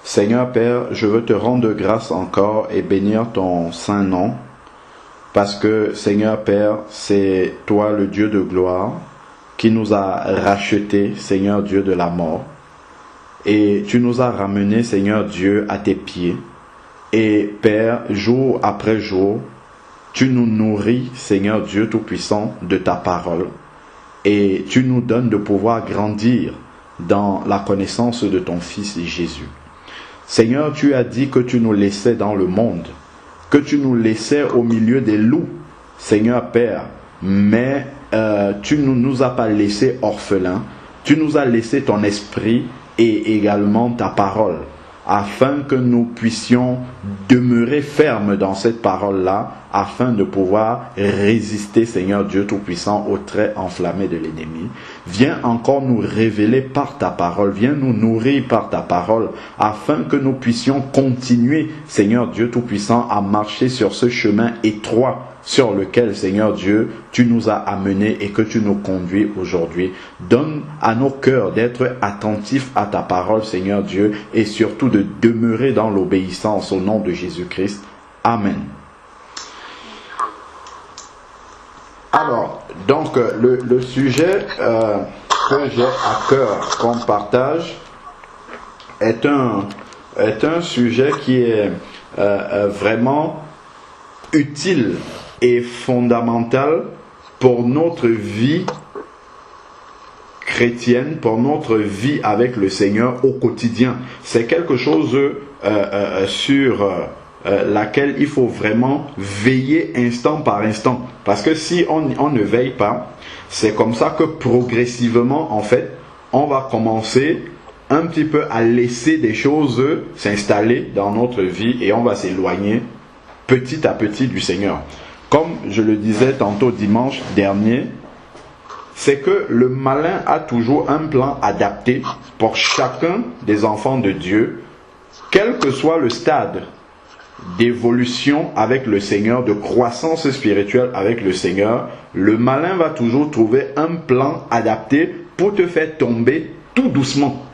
Seigneur Père, je veux te rendre grâce encore et bénir ton saint nom, parce que Seigneur Père, c'est toi le Dieu de gloire qui nous a rachetés, Seigneur Dieu de la mort, et tu nous as ramenés, Seigneur Dieu, à tes pieds. Et Père, jour après jour, tu nous nourris, Seigneur Dieu Tout-Puissant, de ta parole, et tu nous donnes de pouvoir grandir dans la connaissance de ton Fils Jésus. Seigneur, tu as dit que tu nous laissais dans le monde, que tu nous laissais au milieu des loups, Seigneur Père, mais tu ne nous as pas laissés orphelins, tu nous as laissé ton esprit et également ta parole, afin que nous puissions demeurer fermes dans cette parole-là, afin de pouvoir résister, Seigneur Dieu Tout-Puissant, aux traits enflammés de l'ennemi. Viens encore nous révéler par ta parole, viens nous nourrir par ta parole, afin que nous puissions continuer, Seigneur Dieu Tout-Puissant, à marcher sur ce chemin étroit sur lequel, Seigneur Dieu, tu nous as amenés et que tu nous conduis aujourd'hui. Donne à nos cœurs d'être attentifs à ta parole, Seigneur Dieu, et surtout de demeurer dans l'obéissance au nom de Jésus-Christ. Amen. Alors, donc, le sujet que j'ai à cœur qu'on partage est un sujet qui est vraiment utile et fondamental pour notre vie chrétienne, pour notre vie avec le Seigneur au quotidien. C'est quelque chose sur laquelle il faut vraiment veiller instant par instant. Parce que si on ne veille pas, c'est comme ça que progressivement, en fait, on va commencer un petit peu à laisser des choses s'installer dans notre vie et on va s'éloigner petit à petit du Seigneur. Comme je le disais tantôt dimanche dernier, c'est que le malin a toujours un plan adapté pour chacun des enfants de Dieu, quel que soit le stade d'évolution avec le Seigneur, de croissance spirituelle avec le Seigneur. Le malin va toujours trouver un plan adapté pour te faire tomber tout doucement.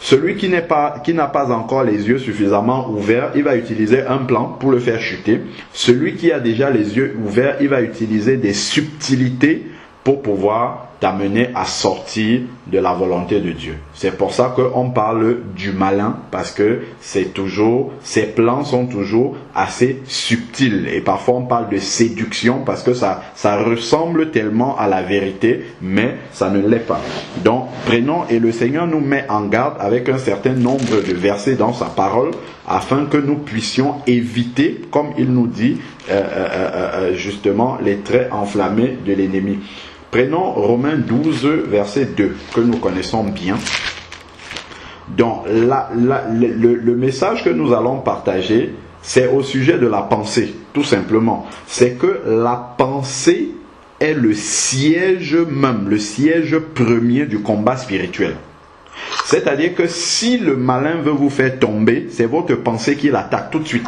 Celui qui n'a pas encore les yeux suffisamment ouverts, il va utiliser un plan pour le faire chuter. Celui qui a déjà les yeux ouverts, il va utiliser des subtilités pour pouvoir t'amener à sortir de la volonté de Dieu. C'est pour ça qu'on parle du malin, parce que ses plans sont toujours assez subtils. Et parfois on parle de séduction, parce que ça ressemble tellement à la vérité, mais ça ne l'est pas. Donc prenons, et le Seigneur nous met en garde avec un certain nombre de versets dans sa parole, afin que nous puissions éviter, comme il nous dit, justement, les traits enflammés de l'ennemi. Prenons Romains 12, verset 2, que nous connaissons bien. Donc, le message que nous allons partager, c'est au sujet de la pensée, tout simplement. C'est que la pensée est le siège même, le siège premier du combat spirituel. C'est-à-dire que si le malin veut vous faire tomber, c'est votre pensée qui l'attaque tout de suite.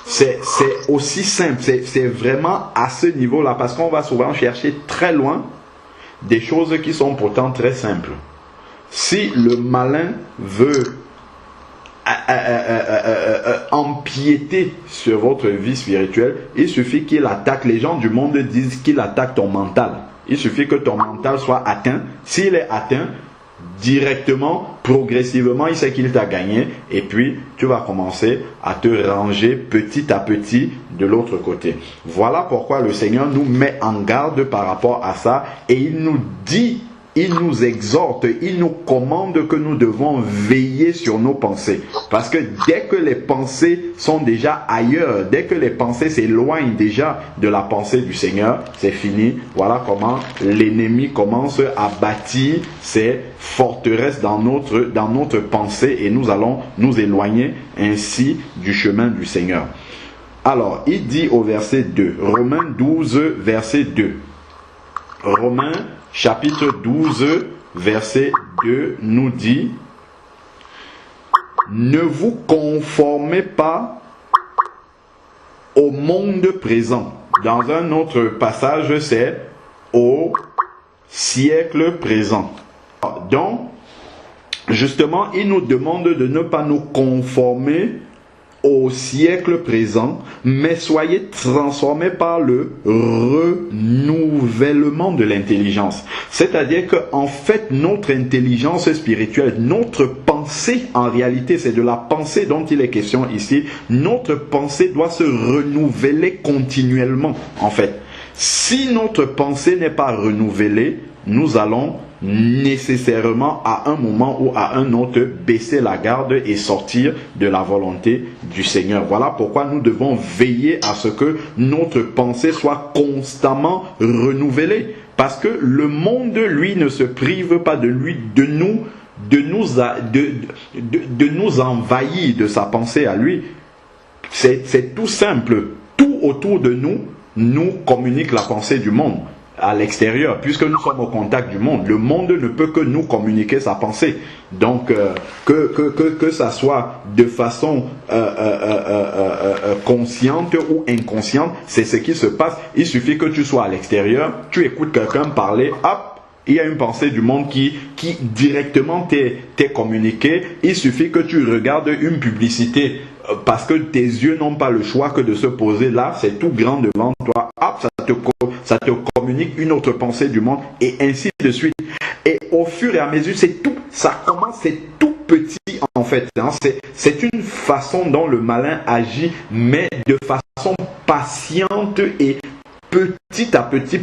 C'est aussi simple, c'est vraiment à ce niveau-là, parce qu'on va souvent chercher très loin des choses qui sont pourtant très simples. Si le malin veut empiéter sur votre vie spirituelle, il suffit qu'il attaque, les gens du monde disent qu'il attaque ton mental. Il suffit que ton mental soit atteint. S'il est atteint, directement, progressivement, il sait qu'il t'a gagné, et puis tu vas commencer à te ranger petit à petit de l'autre côté. Voilà pourquoi le Seigneur nous met en garde par rapport à ça, et il nous dit, il nous exhorte, il nous commande que nous devons veiller sur nos pensées. Parce que dès que les pensées sont déjà ailleurs, dès que les pensées s'éloignent déjà de la pensée du Seigneur, c'est fini. Voilà comment l'ennemi commence à bâtir ses forteresses dans notre pensée, et nous allons nous éloigner ainsi du chemin du Seigneur. Alors, il dit au verset 2, Romains 12, verset 2. Romains chapitre 12, verset 2 nous dit: ne vous conformez pas au monde présent. Dans un autre passage, c'est au siècle présent. Donc, justement, il nous demande de ne pas nous conformer au siècle présent, mais soyez transformés par le renouvellement de l'intelligence. C'est-à-dire que, en fait, notre intelligence spirituelle, notre pensée, en réalité, c'est de la pensée dont il est question ici. Notre pensée doit se renouveler continuellement, en fait. Si notre pensée n'est pas renouvelée, nous allons nécessairement à un moment ou à un autre baisser la garde et sortir de la volonté du Seigneur. Voilà pourquoi nous devons veiller à ce que notre pensée soit constamment renouvelée, parce que le monde, lui, ne se prive pas de nous envahir de sa pensée à lui. C'est tout simple. Tout autour de nous communique la pensée du monde à l'extérieur, puisque nous sommes au contact du monde. Le monde ne peut que nous communiquer sa pensée. Donc, que ça soit de façon consciente ou inconsciente, c'est ce qui se passe. Il suffit que tu sois à l'extérieur, tu écoutes quelqu'un parler, hop, il y a une pensée du monde qui directement t'est communiquée. Il suffit que tu regardes une publicité parce que tes yeux n'ont pas le choix que de se poser là, c'est tout grand devant toi. Hop, ça te communique une autre pensée du monde et ainsi de suite. Et au fur et à mesure, c'est tout. Ça commence, c'est tout petit en fait. Hein. C'est une façon dont le malin agit, mais de façon patiente et petit à petit.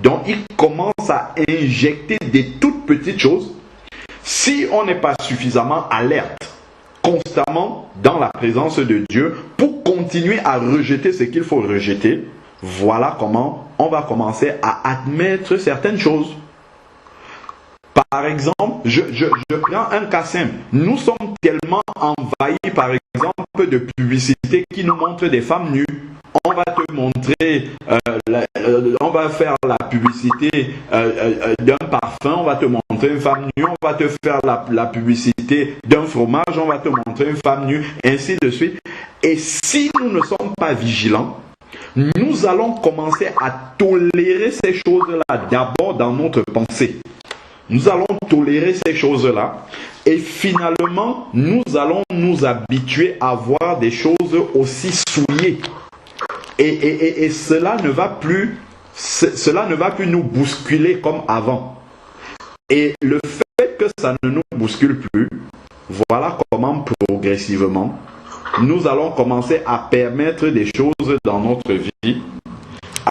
Donc, il commence à injecter des toutes petites choses. Si on n'est pas suffisamment alerte, constamment dans la présence de Dieu, pour continuer à rejeter ce qu'il faut rejeter, voilà comment on va commencer à admettre certaines choses. Par exemple, je prends un cas simple. Nous sommes tellement envahis, par exemple, de publicités qui nous montrent des femmes nues. On va te montrer, on va faire la publicité d'un parfum, on va te montrer une femme nue, on va te faire la publicité d'un fromage, on va te montrer une femme nue, ainsi de suite. Et si nous ne sommes pas vigilants, nous allons commencer à tolérer ces choses-là d'abord dans notre pensée. Nous allons tolérer ces choses-là et finalement, nous allons nous habituer à voir des choses aussi souillées. Et cela ne va plus nous bousculer comme avant. Et le fait que ça ne nous bouscule plus, voilà comment progressivement, nous allons commencer à permettre des choses dans notre vie,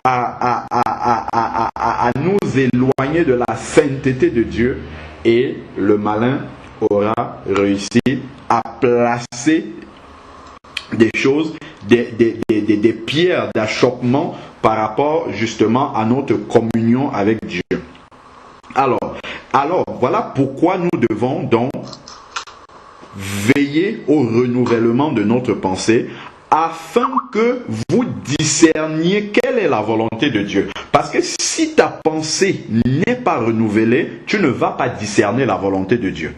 à nous éloigner de la sainteté de Dieu, et le malin aura réussi à placer des choses, des pierres d'achoppement par rapport justement à notre communion avec Dieu. Alors, voilà pourquoi nous devons donc veiller au renouvellement de notre pensée afin que vous discerniez quelle est la volonté de Dieu. Parce que si ta pensée n'est pas renouvelée, tu ne vas pas discerner la volonté de Dieu.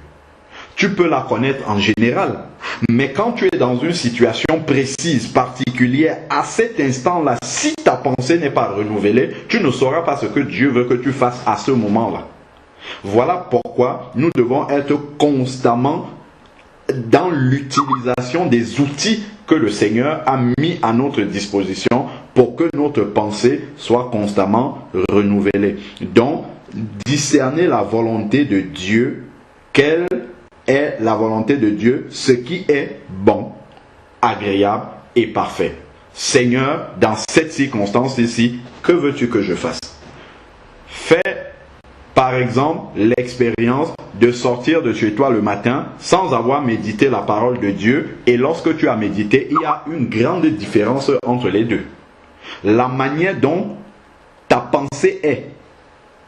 Tu peux la connaître en général, mais quand tu es dans une situation précise, particulière, à cet instant-là, si ta pensée n'est pas renouvelée, tu ne sauras pas ce que Dieu veut que tu fasses à ce moment-là. Voilà pourquoi nous devons être constamment dans l'utilisation des outils que le Seigneur a mis à notre disposition pour que notre pensée soit constamment renouvelée. Donc, discerner la volonté de Dieu, quelle est la volonté de Dieu, ce qui est bon, agréable et parfait. Seigneur, dans cette circonstance ici, que veux-tu que je fasse? Fais par exemple l'expérience de sortir de chez toi le matin sans avoir médité la parole de Dieu, et lorsque tu as médité, il y a une grande différence entre les deux. La manière dont ta pensée est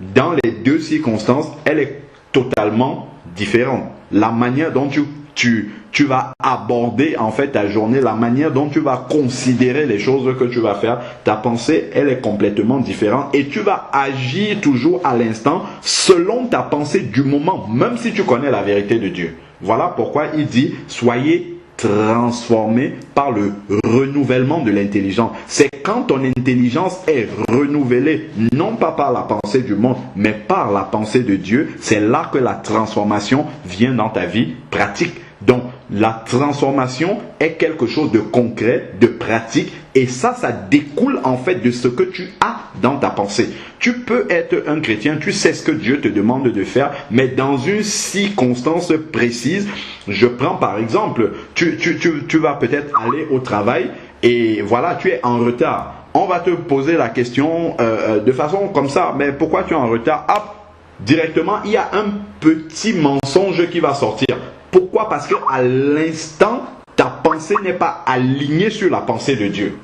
dans les deux circonstances, elle est totalement différente. La manière dont tu vas aborder en fait ta journée, la manière dont tu vas considérer les choses que tu vas faire, ta pensée, elle est complètement différente, et tu vas agir toujours à l'instant selon ta pensée du moment, même si tu connais la vérité de Dieu. Voilà pourquoi il dit, soyez transformé par le renouvellement de l'intelligence. C'est quand ton intelligence est renouvelée, non pas par la pensée du monde, mais par la pensée de Dieu, c'est là que la transformation vient dans ta vie pratique. Donc, la transformation est quelque chose de concret, de pratique, et ça découle en fait de ce que tu as dans ta pensée. Tu peux être un chrétien, tu sais ce que Dieu te demande de faire, mais dans une circonstance précise. Je prends par exemple, tu vas peut-être aller au travail, et voilà, tu es en retard. On va te poser la question de façon comme ça, mais pourquoi tu es en retard? Hop, directement, il y a un petit mensonge qui va sortir. Pourquoi? Parce qu'à l'instant, ta pensée n'est pas alignée sur la pensée de Dieu.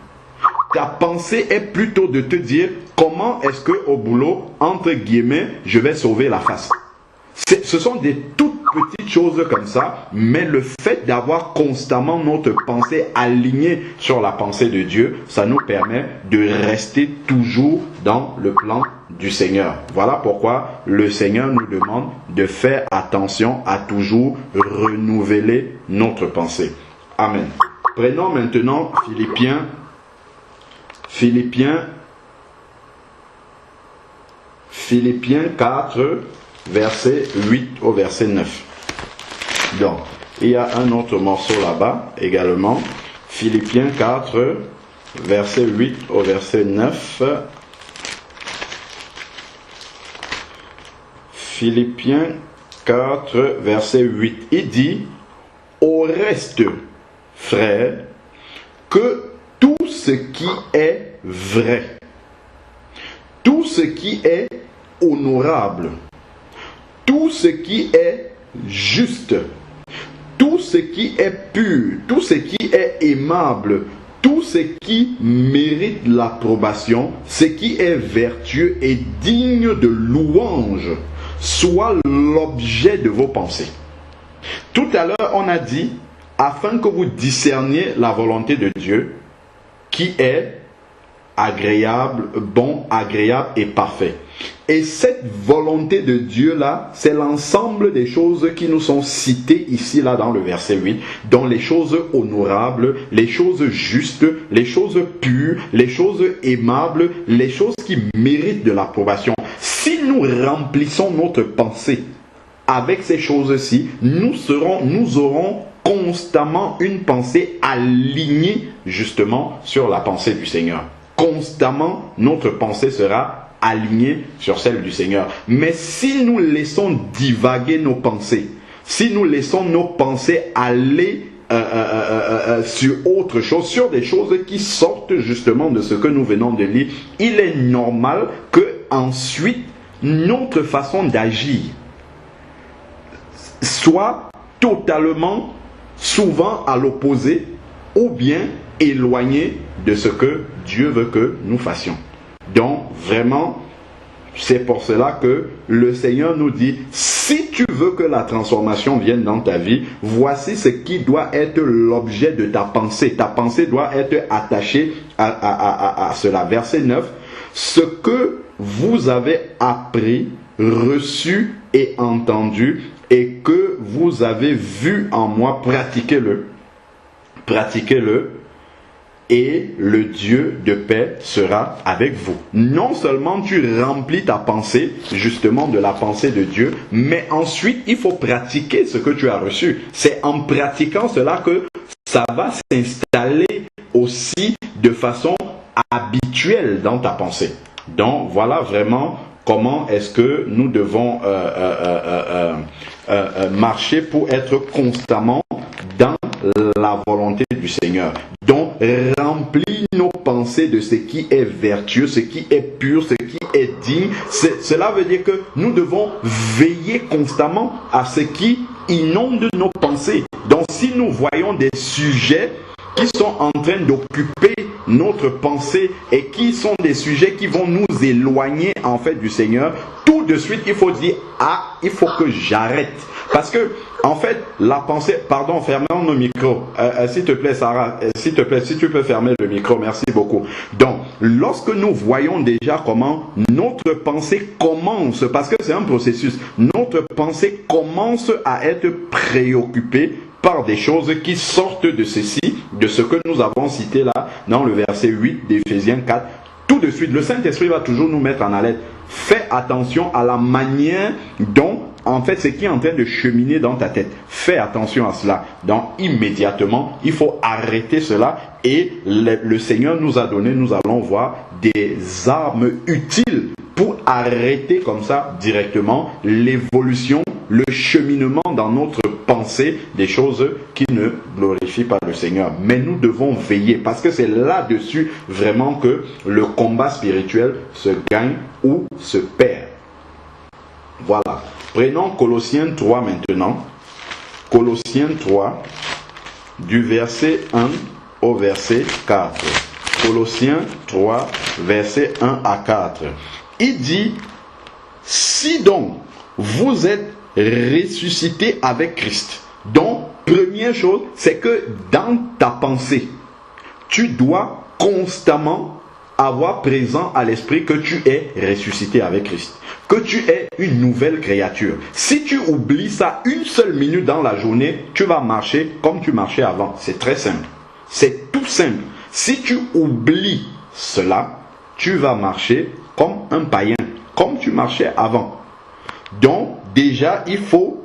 Ta pensée est plutôt de te dire comment est-ce que au boulot, entre guillemets, je vais sauver la face. Ce sont des toutes petites choses comme ça, mais le fait d'avoir constamment notre pensée alignée sur la pensée de Dieu, ça nous permet de rester toujours dans le plan du Seigneur. Voilà pourquoi le Seigneur nous demande de faire attention à toujours renouveler notre pensée. Amen. Prenons maintenant Philippiens 4, verset 8 au verset 9. Donc, il y a un autre morceau là-bas également. Philippiens 4, verset 8 au verset 9. Philippiens 4, verset 8. Il dit, au reste, frères, que tout ce qui est vrai, tout ce qui est honorable, tout ce qui est juste, tout ce qui est pur, tout ce qui est aimable, tout ce qui mérite l'approbation, ce qui est vertueux et digne de louange, soit l'objet de vos pensées. Tout à l'heure, on a dit, afin que vous discerniez la volonté de Dieu, qui est agréable, bon, agréable et parfait. Et cette volonté de Dieu-là, c'est l'ensemble des choses qui nous sont citées ici, là, dans le verset 8, dont les choses honorables, les choses justes, les choses pures, les choses aimables, les choses qui méritent de l'approbation. Si nous remplissons notre pensée avec ces choses-ci, nous aurons constamment une pensée alignée justement sur la pensée du Seigneur. Constamment, notre pensée sera alignée sur celle du Seigneur. Mais si nous laissons divaguer nos pensées, si nous laissons nos pensées aller sur autre chose, sur des choses qui sortent justement de ce que nous venons de lire, il est normal que ensuite notre façon d'agir soit totalement, souvent à l'opposé, ou bien éloigné de ce que Dieu veut que nous fassions. Donc vraiment, c'est pour cela que le Seigneur nous dit, si tu veux que la transformation vienne dans ta vie, voici ce qui doit être l'objet de ta pensée. Ta pensée doit être attachée à cela. Verset 9, ce que vous avez appris, reçu et entendu, et que vous avez vu en moi, pratiquez-le. Pratiquez-le, et le Dieu de paix sera avec vous. Non seulement tu remplis ta pensée, justement de la pensée de Dieu, mais ensuite il faut pratiquer ce que tu as reçu. C'est en pratiquant cela que ça va s'installer aussi de façon habituelle dans ta pensée. Donc voilà vraiment comment est-ce que nous devons marcher pour être constamment dans la volonté du Seigneur. Donc, remplis nos pensées de ce qui est vertueux, ce qui est pur, ce qui est digne. Cela veut dire que nous devons veiller constamment à ce qui inonde nos pensées. Donc, si nous voyons des sujets qui sont en train d'occuper notre pensée et qui sont des sujets qui vont nous éloigner en fait du Seigneur, tout de suite il faut dire, ah, il faut que j'arrête. Parce que, en fait, la pensée... Pardon, fermons nos micros. S'il te plaît, Sarah, s'il te plaît, si tu peux fermer le micro, merci beaucoup. Donc, lorsque nous voyons déjà comment notre pensée commence, parce que c'est un processus, notre pensée commence à être préoccupée par des choses qui sortent de ceci, de ce que nous avons cité là, dans le verset 8 d'Éphésiens 4. Tout de suite, le Saint-Esprit va toujours nous mettre en alerte. Fais attention à la manière dont, en fait, ce qui est en train de cheminer dans ta tête. Fais attention à cela. Donc, immédiatement, il faut arrêter cela. Et le Seigneur nous a donné, nous allons voir, des armes utiles pour arrêter comme ça, directement, l'évolution, le cheminement dans notre pensée des choses qui ne glorifient pas le Seigneur. Mais nous devons veiller, parce que c'est là-dessus vraiment que le combat spirituel se gagne ou se perd. Voilà. Prenons Colossiens 3 maintenant. Colossiens 3, du verset 1 au verset 4. Colossiens 3, verset 1 à 4. Il dit, si donc vous êtes ressuscité avec Christ. Donc, première chose, c'est que dans ta pensée, tu dois constamment avoir présent à l'esprit que tu es ressuscité avec Christ, que tu es une nouvelle créature. Si tu oublies ça une seule minute dans la journée, tu vas marcher comme tu marchais avant. C'est très simple. C'est tout simple. Si tu oublies cela, tu vas marcher comme un païen, comme tu marchais avant. Donc, déjà, il faut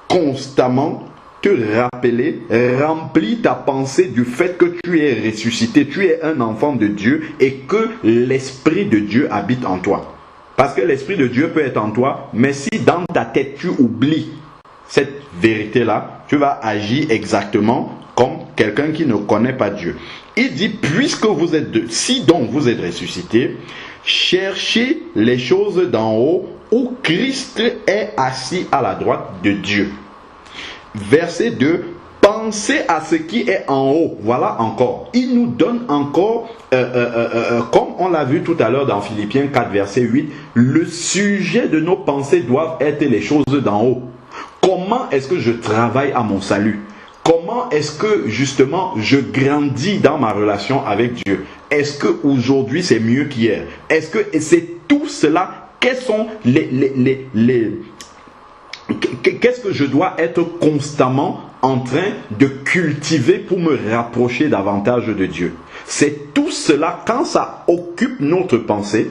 constamment te rappeler, remplir ta pensée du fait que tu es ressuscité, tu es un enfant de Dieu et que l'Esprit de Dieu habite en toi. Parce que l'Esprit de Dieu peut être en toi, mais si dans ta tête tu oublies cette vérité-là, tu vas agir exactement comme quelqu'un qui ne connaît pas Dieu. Il dit, puisque vous êtes si donc vous êtes ressuscité, cherchez les choses d'en haut où Christ est assis à la droite de Dieu. Verset 2, pensez à ce qui est en haut. Voilà encore. Il nous donne encore, comme on l'a vu tout à l'heure dans Philippiens 4, verset 8, le sujet de nos pensées doivent être les choses d'en haut. Comment est-ce que je travaille à mon salut? Comment est-ce que justement je grandis dans ma relation avec Dieu? Est-ce qu'aujourd'hui c'est mieux qu'hier? Est-ce que c'est tout cela? Quels sont qu'est-ce que je dois être constamment en train de cultiver pour me rapprocher davantage de Dieu? C'est tout cela, quand ça occupe notre pensée,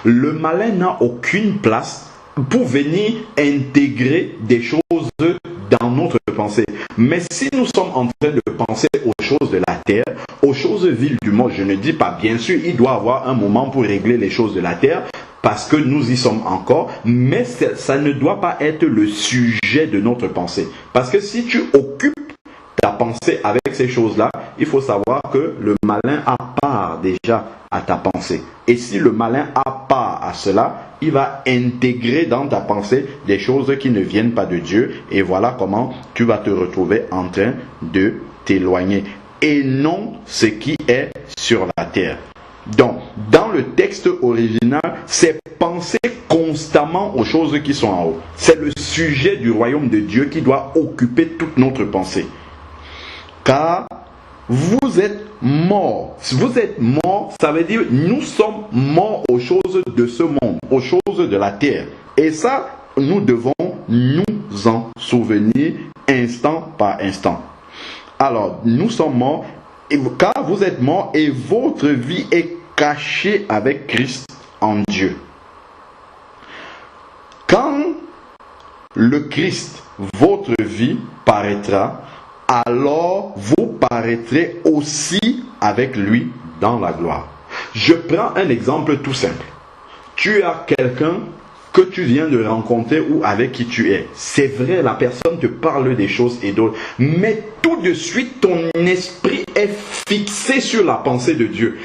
le malin n'a aucune place pour venir intégrer des choses dans notre pensée. Mais si nous sommes en train de penser aux choses de la terre, aux choses viles du monde, je ne dis pas, bien sûr, il doit y avoir un moment pour régler les choses de la terre, parce que nous y sommes encore, mais ça ne doit pas être le sujet de notre pensée. Parce que si tu occupes ta pensée avec ces choses-là, il faut savoir que le malin a part déjà à ta pensée. Et si le malin a part à cela, il va intégrer dans ta pensée des choses qui ne viennent pas de Dieu. Et voilà comment tu vas te retrouver en train de t'éloigner. Et non ce qui est sur la terre. Donc, dans le texte original, c'est penser constamment aux choses qui sont en haut. C'est le sujet du royaume de Dieu qui doit occuper toute notre pensée. Car vous êtes morts. Si vous êtes morts, ça veut dire nous sommes morts aux choses de ce monde, aux choses de la terre. Et ça, nous devons nous en souvenir instant par instant. Alors, nous sommes morts, car vous êtes morts et votre vie est cachée avec Christ en Dieu. Quand le Christ, votre vie, paraîtra, alors vous paraîtrez aussi avec lui dans la gloire. Je prends un exemple tout simple. Tu as quelqu'un que tu viens de rencontrer ou avec qui tu es. C'est vrai, la personne te parle des choses et d'autres, mais tout de suite ton esprit est fixé sur la pensée de Dieu.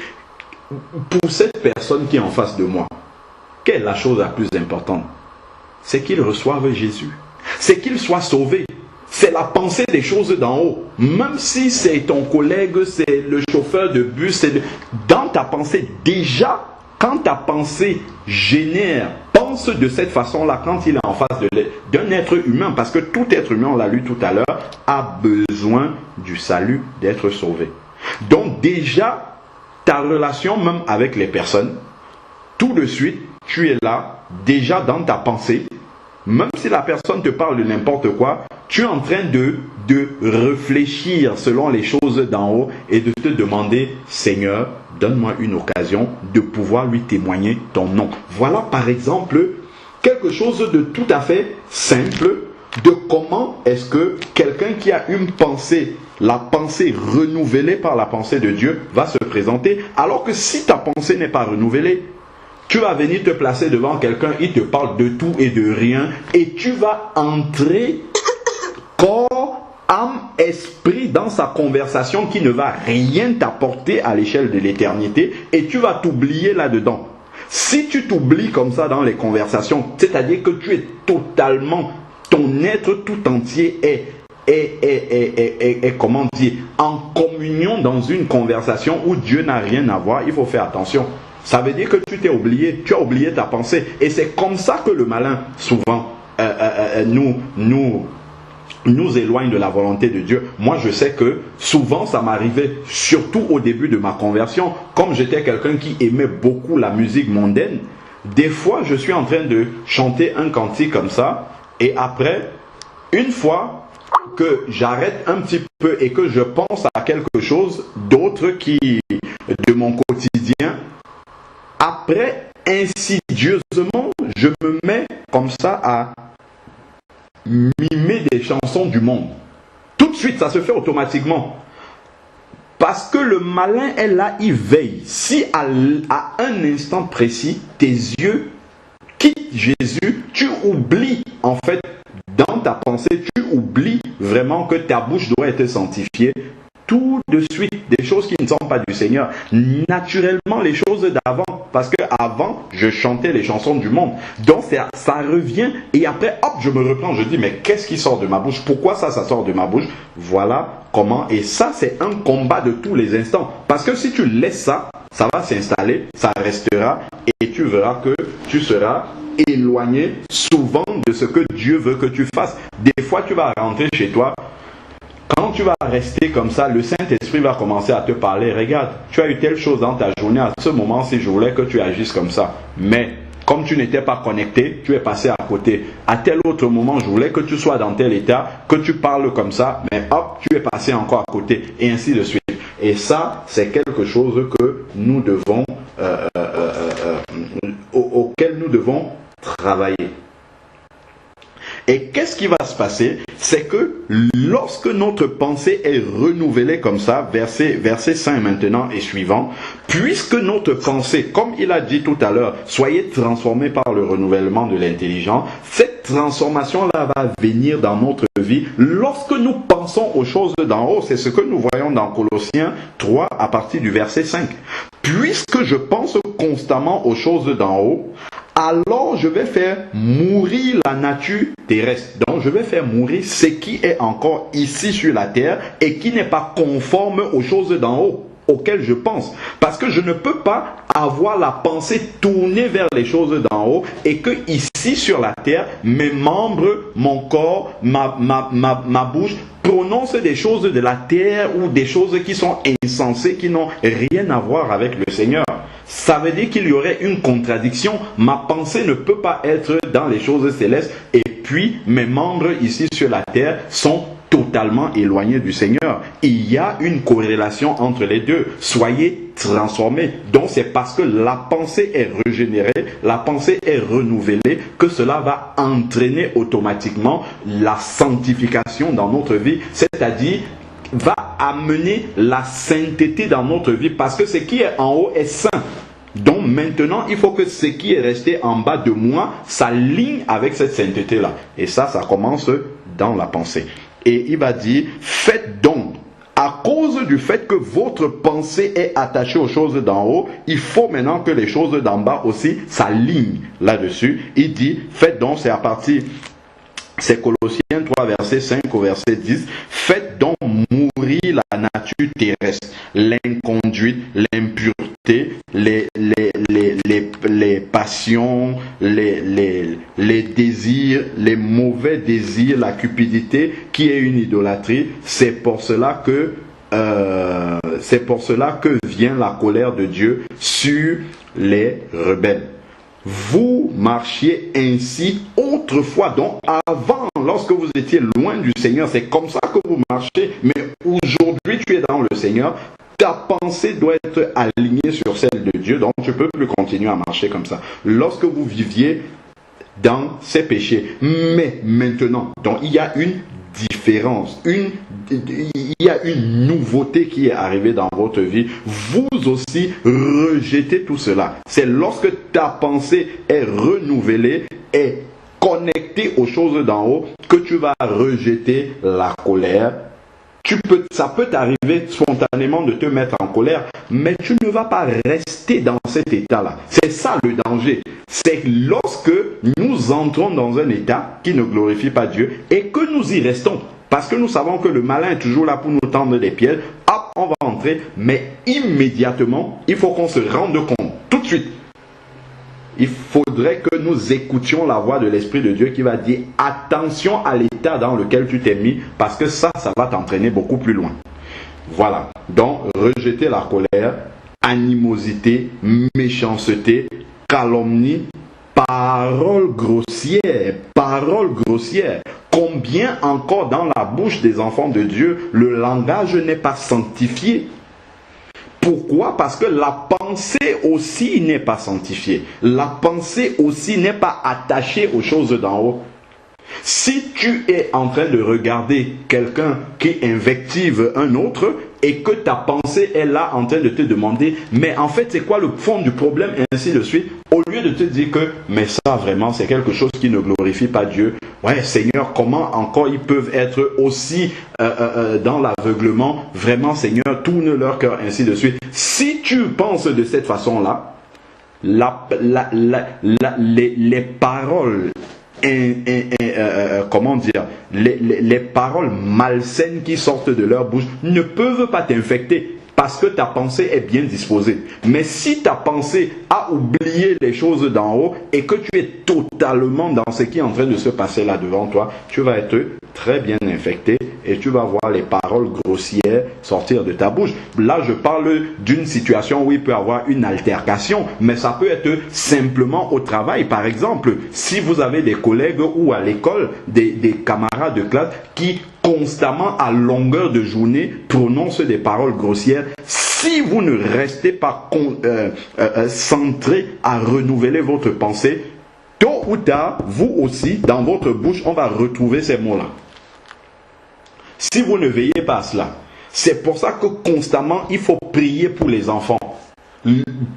Pour cette personne qui est en face de moi, quelle est la chose la plus importante? C'est qu'il reçoive Jésus. C'est qu'il soit sauvé. C'est la pensée des choses d'en haut. Même si c'est ton collègue, c'est le chauffeur de bus, dans ta pensée, déjà, quand ta pensée génère, pense de cette façon-là, quand il est en face d'un être humain, parce que tout être humain, on l'a lu tout à l'heure, a besoin du salut, d'être sauvé. Donc déjà, ta relation même avec les personnes, tout de suite, tu es là, déjà dans ta pensée, même si la personne te parle de n'importe quoi, tu es en train de réfléchir selon les choses d'en haut et de te demander, Seigneur, donne-moi une occasion de pouvoir lui témoigner ton nom. Voilà par exemple quelque chose de tout à fait simple de comment est-ce que quelqu'un qui a une pensée, la pensée renouvelée par la pensée de Dieu, va se présenter. Alors que si ta pensée n'est pas renouvelée, tu vas venir te placer devant quelqu'un, il te parle de tout et de rien, et tu vas entrer corps, âme, esprit dans sa conversation qui ne va rien t'apporter à l'échelle de l'éternité, et tu vas t'oublier là-dedans. Si tu t'oublies comme ça dans les conversations, c'est-à-dire que tu es totalement, ton être tout entier est comment dire, en communion dans une conversation où Dieu n'a rien à voir, il faut faire attention. Ça veut dire que tu t'es oublié, tu as oublié ta pensée. Et c'est comme ça que le malin, souvent, nous éloigne de la volonté de Dieu. Moi, je sais que souvent, ça m'arrivait, surtout au début de ma conversion, comme j'étais quelqu'un qui aimait beaucoup la musique mondaine, des fois, je suis en train de chanter un cantique comme ça, et après, une fois que j'arrête un petit peu et que je pense à quelque chose d'autre qui, de mon quotidien, après, insidieusement, je me mets comme ça à mimer des chansons du monde. Tout de suite, ça se fait automatiquement. Parce que le malin est là, il veille. Si à un instant précis, tes yeux quittent Jésus, tu oublies, en fait, dans ta pensée, tu oublies vraiment que ta bouche doit être sanctifiée. Tout de suite, des choses qui ne sont pas du Seigneur. Naturellement, les choses d'avant. Parce que avant, je chantais les chansons du monde. Donc, ça revient. Et après, hop, je me reprends. Je dis, mais qu'est-ce qui sort de ma bouche? Pourquoi ça sort de ma bouche? Voilà comment. Et ça, c'est un combat de tous les instants. Parce que si tu laisses ça, ça va s'installer, ça restera. Et tu verras que tu seras éloigné souvent de ce que Dieu veut que tu fasses. Des fois, tu vas rentrer chez toi. Quand tu vas rester comme ça, le Saint-Esprit va commencer à te parler. Regarde, tu as eu telle chose dans ta journée. À ce moment-ci, je voulais que tu agisses comme ça. Mais comme tu n'étais pas connecté, tu es passé à côté. À tel autre moment, je voulais que tu sois dans tel état, que tu parles comme ça. Mais hop, tu es passé encore à côté. Et ainsi de suite. Et ça, c'est quelque chose que nous devons, auquel nous devons travailler. Et qu'est-ce qui va se passer? C'est que lorsque notre pensée est renouvelée comme ça, verset 5 maintenant et suivant, puisque notre pensée, comme il a dit tout à l'heure, soyez transformés par le renouvellement de l'intelligence, cette transformation-là va venir dans notre vie lorsque nous pensons aux choses d'en haut. C'est ce que nous voyons dans Colossiens 3 à partir du verset 5. Puisque je pense constamment aux choses d'en haut, alors je vais faire mourir la nature terrestre. Donc je vais faire mourir ce qui est encore ici sur la terre et qui n'est pas conforme aux choses d'en haut auxquelles je pense. Parce que je ne peux pas avoir la pensée tournée vers les choses d'en haut et que ici sur la terre, mes membres, mon corps, ma bouche prononcent des choses de la terre ou des choses qui sont insensées, qui n'ont rien à voir avec le Seigneur. Ça veut dire qu'il y aurait une contradiction. Ma pensée ne peut pas être dans les choses célestes et puis mes membres ici sur la terre sont totalement éloignés du Seigneur. Il y a une corrélation entre les deux. Soyez transformés. Donc c'est parce que la pensée est régénérée, la pensée est renouvelée, que cela va entraîner automatiquement la sanctification dans notre vie. C'est-à-dire va amener la sainteté dans notre vie parce que ce qui est en haut est saint. Donc maintenant, il faut que ce qui est resté en bas de moi s'aligne avec cette sainteté-là. Et ça commence dans la pensée. Et il va dire, faites donc, à cause du fait que votre pensée est attachée aux choses d'en haut, il faut maintenant que les choses d'en bas aussi s'alignent là-dessus. Il dit, faites donc, c'est à partir... C'est Colossiens 3, verset 5 au verset 10. Faites donc mourir la nature terrestre, l'inconduite, l'impureté, les passions, les désirs, les mauvais désirs, la cupidité, qui est une idolâtrie. C'est pour cela que vient la colère de Dieu sur les rebelles. Vous marchiez ainsi autrefois, donc avant lorsque vous étiez loin du Seigneur, c'est comme ça que vous marchez. Mais aujourd'hui, tu es dans le Seigneur. Ta pensée doit être alignée sur celle de Dieu. Donc, tu ne peux plus continuer à marcher comme ça. Lorsque vous viviez dans ces péchés. Mais maintenant, donc il y a une différence, il y a une nouveauté qui est arrivée dans votre vie. Vous aussi rejetez tout cela. C'est lorsque ta pensée est renouvelée, est connectée aux choses d'en haut, que tu vas rejeter la colère. Ça peut t'arriver spontanément de te mettre en colère, mais tu ne vas pas rester dans cet état-là. C'est ça le danger. C'est lorsque nous entrons dans un état qui ne glorifie pas Dieu et que nous y restons. Parce que nous savons que le malin est toujours là pour nous tendre des pièges. Hop, on va entrer, mais immédiatement, il faut qu'on se rende compte, tout de suite. Il faudrait que nous écoutions la voix de l'Esprit de Dieu qui va dire attention à l'état dans lequel tu t'es mis, parce que ça va t'entraîner beaucoup plus loin. Voilà. Donc, rejeter la colère, animosité, méchanceté, calomnie, parole grossière. Combien encore dans la bouche des enfants de Dieu, le langage n'est pas sanctifié? Pourquoi? Parce que la pensée aussi n'est pas sanctifiée. La pensée aussi n'est pas attachée aux choses d'en haut. Si tu es en train de regarder quelqu'un qui invective un autre et que ta pensée est là en train de te demander, mais en fait c'est quoi le fond du problème et ainsi de suite, au lieu de te dire que, mais ça vraiment c'est quelque chose qui ne glorifie pas Dieu. Ouais Seigneur, comment encore ils peuvent être aussi dans l'aveuglement? Vraiment Seigneur, tourne leur cœur, ainsi de suite. Si tu penses de cette façon-là, les paroles comment dire, les paroles malsaines qui sortent de leur bouche ne peuvent pas t'infecter parce que ta pensée est bien disposée. Mais si ta pensée a oublié les choses d'en haut et que tu es totalement dans ce qui est en train de se passer là devant toi, tu vas être très bien infecté et tu vas voir les paroles grossières sortir de ta bouche. Là, je parle d'une situation où il peut y avoir une altercation, mais ça peut être simplement au travail. Par exemple, si vous avez des collègues ou à l'école, des camarades de classe qui constamment à longueur de journée prononcent des paroles grossières, si vous ne restez pas centré à renouveler votre pensée, tôt ou tard, vous aussi, dans votre bouche, on va retrouver ces mots-là. Si vous ne veillez pas à cela, c'est pour ça que constamment, il faut prier pour les enfants.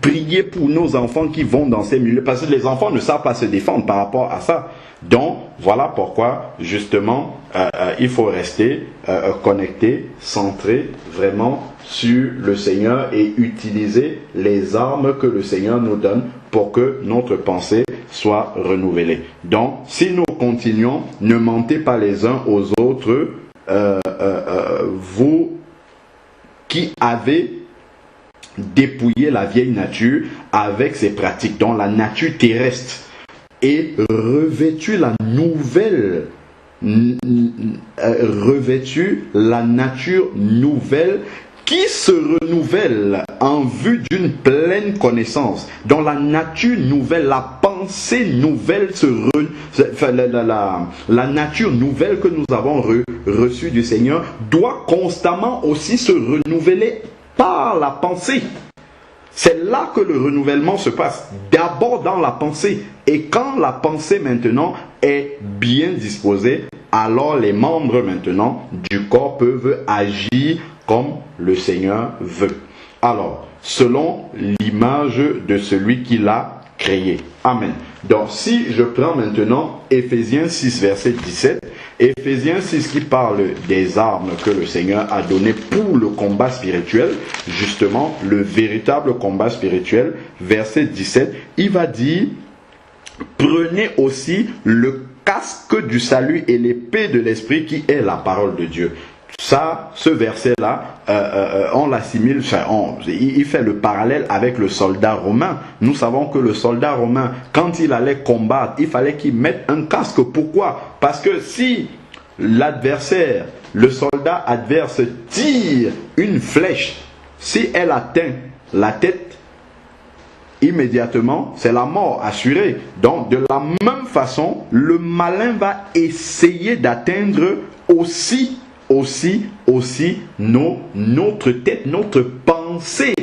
Prier pour nos enfants qui vont dans ces milieux, parce que les enfants ne savent pas se défendre par rapport à ça. Donc, voilà pourquoi, justement, il faut rester connecté, centré vraiment sur le Seigneur et utiliser les armes que le Seigneur nous donne pour que notre pensée soit renouvelée. Donc, si nous continuons, ne mentez pas les uns aux autres, vous qui avez dépouillé la vieille nature avec ses pratiques, dont la nature terrestre, et revêtu la nature nouvelle qui se renouvelle en vue d'une pleine connaissance. Dans la nature nouvelle, la pensée nouvelle, la nature nouvelle que nous avons reçue du Seigneur doit constamment aussi se renouveler par la pensée. C'est là que le renouvellement se passe. D'abord dans la pensée. Et quand la pensée maintenant est bien disposée, alors les membres maintenant du corps peuvent agir comme le Seigneur veut. Alors, selon l'image de celui qui l'a créé. Amen. Donc, si je prends maintenant Éphésiens 6, verset 17, Éphésiens 6 qui parle des armes que le Seigneur a données pour le combat spirituel, justement, le véritable combat spirituel, verset 17, il va dire, prenez aussi le casque du salut et l'épée de l'esprit qui est la parole de Dieu. Ça, ce verset-là, on l'assimile, il fait le parallèle avec le soldat romain. Nous savons que le soldat romain, quand il allait combattre, il fallait qu'il mette un casque. Pourquoi? Parce que si l'adversaire, le soldat adverse tire une flèche, si elle atteint la tête, immédiatement, c'est la mort assurée. Donc, de la même façon, le malin va essayer d'atteindre aussi notre tête, notre pensée.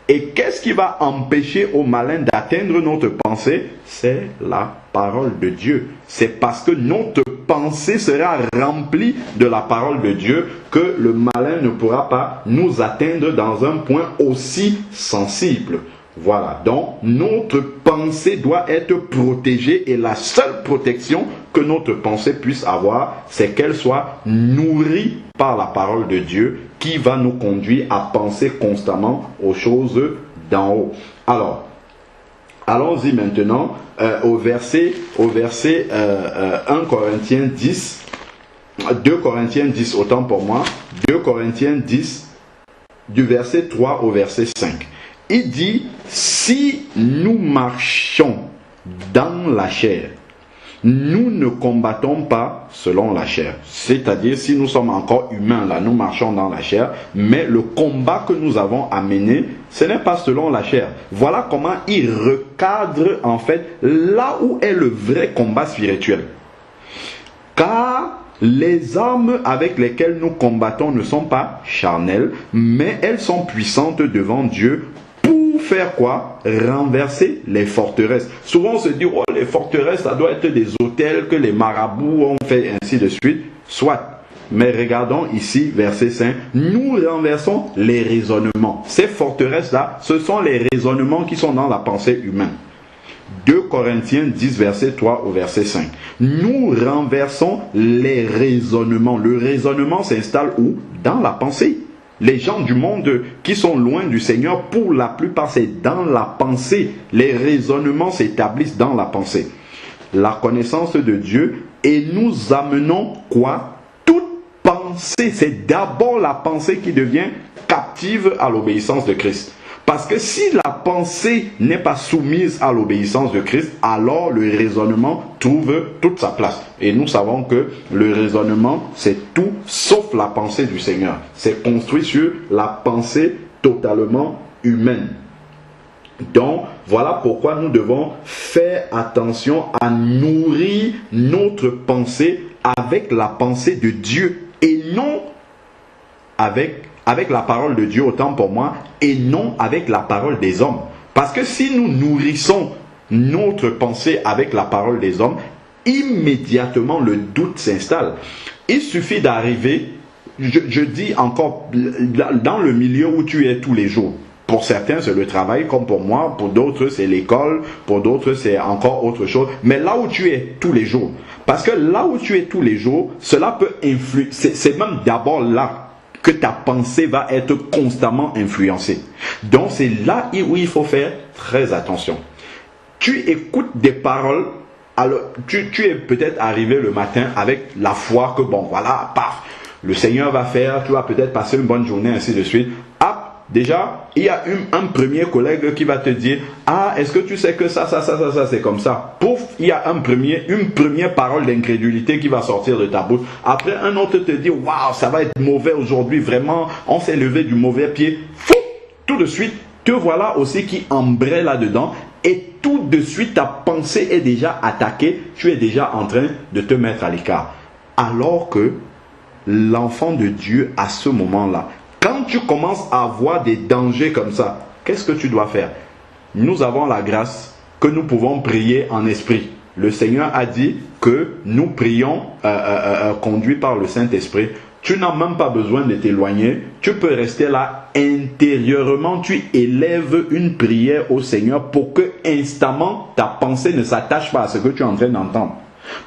Et qu'est-ce qui va empêcher au malin d'atteindre notre pensée? C'est la parole de Dieu. C'est parce que notre pensée sera remplie de la parole de Dieu que le malin ne pourra pas nous atteindre dans un point aussi sensible. Voilà, donc notre pensée doit être protégée et la seule protection que notre pensée puisse avoir, c'est qu'elle soit nourrie par la parole de Dieu qui va nous conduire à penser constamment aux choses d'en haut. Alors, allons-y maintenant au verset 1 Corinthiens 10, 2 Corinthiens 10, autant pour moi, 2 Corinthiens 10, du verset 3 au verset 5. Il dit, si nous marchons dans la chair, nous ne combattons pas selon la chair. C'est-à-dire, si nous sommes encore humains, là, nous marchons dans la chair, mais le combat que nous avons à mener, ce n'est pas selon la chair. Voilà comment il recadre, en fait, là où est le vrai combat spirituel. Car les armes avec lesquelles nous combattons ne sont pas charnelles, mais elles sont puissantes devant Dieu. Faire quoi? Renverser les forteresses. Souvent on se dit, oh, les forteresses, ça doit être des hôtels que les marabouts ont fait, ainsi de suite. Soit. Mais regardons ici, verset 5. Nous renversons les raisonnements. Ces forteresses-là, ce sont les raisonnements qui sont dans la pensée humaine. 2 Corinthiens 10, verset 3 au verset 5. Nous renversons les raisonnements. Le raisonnement s'installe où? Dans la pensée. Les gens du monde qui sont loin du Seigneur, pour la plupart, c'est dans la pensée. Les raisonnements s'établissent dans la pensée. La connaissance de Dieu, et nous amenons quoi? Toute pensée. C'est d'abord la pensée qui devient captive à l'obéissance de Christ. Parce que si la pensée n'est pas soumise à l'obéissance de Christ, alors le raisonnement trouve toute sa place. Et nous savons que le raisonnement, c'est tout sauf la pensée du Seigneur. C'est construit sur la pensée totalement humaine. Donc, voilà pourquoi nous devons faire attention à nourrir notre pensée avec la pensée de Dieu et non avec la parole de Dieu, autant pour moi, et non avec la parole des hommes. Parce que si nous nourrissons notre pensée avec la parole des hommes, immédiatement le doute s'installe. Il suffit d'arriver, je dis encore, dans le milieu où tu es tous les jours. Pour certains, c'est le travail, comme pour moi. Pour d'autres, c'est l'école. Pour d'autres, c'est encore autre chose. Mais là où tu es tous les jours. Parce que là où tu es tous les jours, cela peut influer. C'est même d'abord là que ta pensée va être constamment influencée. Donc c'est là où il faut faire très attention. Tu écoutes des paroles, alors tu es peut-être arrivé le matin avec la foi que bon voilà, paf, le Seigneur va faire, tu vas peut-être passer une bonne journée, ainsi de suite. Ah, déjà, il y a un premier collègue qui va te dire, ah, est-ce que tu sais que ça, c'est comme ça. Pouf, il y a une première parole d'incrédulité qui va sortir de ta bouche. Après, un autre te dit, waouh, ça va être mauvais aujourd'hui, vraiment, on s'est levé du mauvais pied. Fou, tout de suite, te voilà aussi qui embraye là-dedans. Et tout de suite, ta pensée est déjà attaquée. Tu es déjà en train de te mettre à l'écart. Alors que l'enfant de Dieu, à ce moment-là, quand tu commences à avoir des dangers comme ça, qu'est-ce que tu dois faire? Nous avons la grâce que nous pouvons prier en esprit. Le Seigneur a dit que nous prions conduits par le Saint-Esprit. Tu n'as même pas besoin de t'éloigner. Tu peux rester là intérieurement. Tu élèves une prière au Seigneur pour que instamment ta pensée ne s'attache pas à ce que tu es en train d'entendre.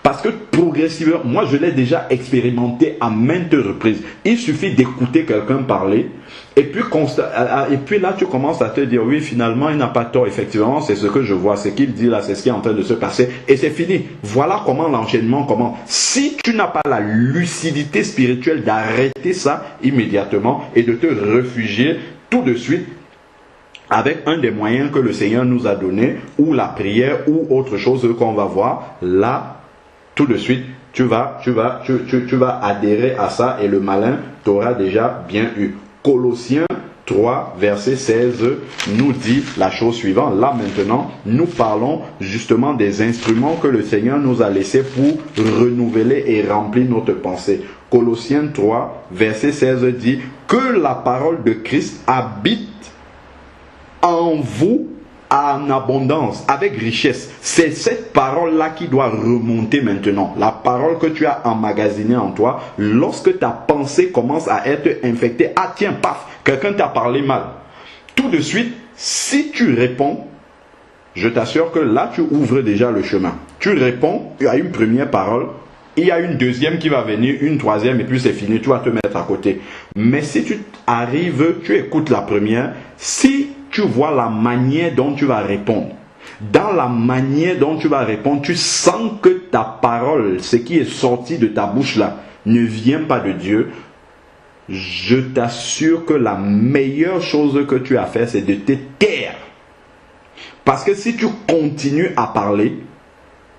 Parce que progressivement, moi je l'ai déjà expérimenté à maintes reprises. Il suffit d'écouter quelqu'un parler et puis là tu commences à te dire oui, finalement il n'a pas tort, effectivement c'est ce que je vois, ce qu'il dit là, c'est ce qui est en train de se passer et c'est fini. Voilà comment l'enchaînement commence. Si tu n'as pas la lucidité spirituelle d'arrêter ça immédiatement et de te réfugier tout de suite avec un des moyens que le Seigneur nous a donné, ou la prière, ou autre chose qu'on va voir, là, tout de suite, tu vas adhérer à ça et le malin t'aura déjà bien eu. Colossiens 3, verset 16, nous dit la chose suivante. Là maintenant, nous parlons justement des instruments que le Seigneur nous a laissés pour renouveler et remplir notre pensée. Colossiens 3, verset 16 dit que la parole de Christ habite en vous en abondance, avec richesse. C'est cette parole-là qui doit remonter maintenant. La parole que tu as emmagasinée en toi, lorsque ta pensée commence à être infectée. Ah tiens, paf, quelqu'un t'a parlé mal. Tout de suite, si tu réponds, je t'assure que là, tu ouvres déjà le chemin. Tu réponds à une première parole, il y a une deuxième qui va venir, une troisième, et puis c'est fini, tu vas te mettre à côté. Mais si tu arrives, tu écoutes la première, si tu vois la manière dont tu vas répondre. Dans la manière dont tu vas répondre, tu sens que ta parole, ce qui est sorti de ta bouche là, ne vient pas de Dieu. Je t'assure que la meilleure chose que tu as fait, c'est de te taire. Parce que si tu continues à parler,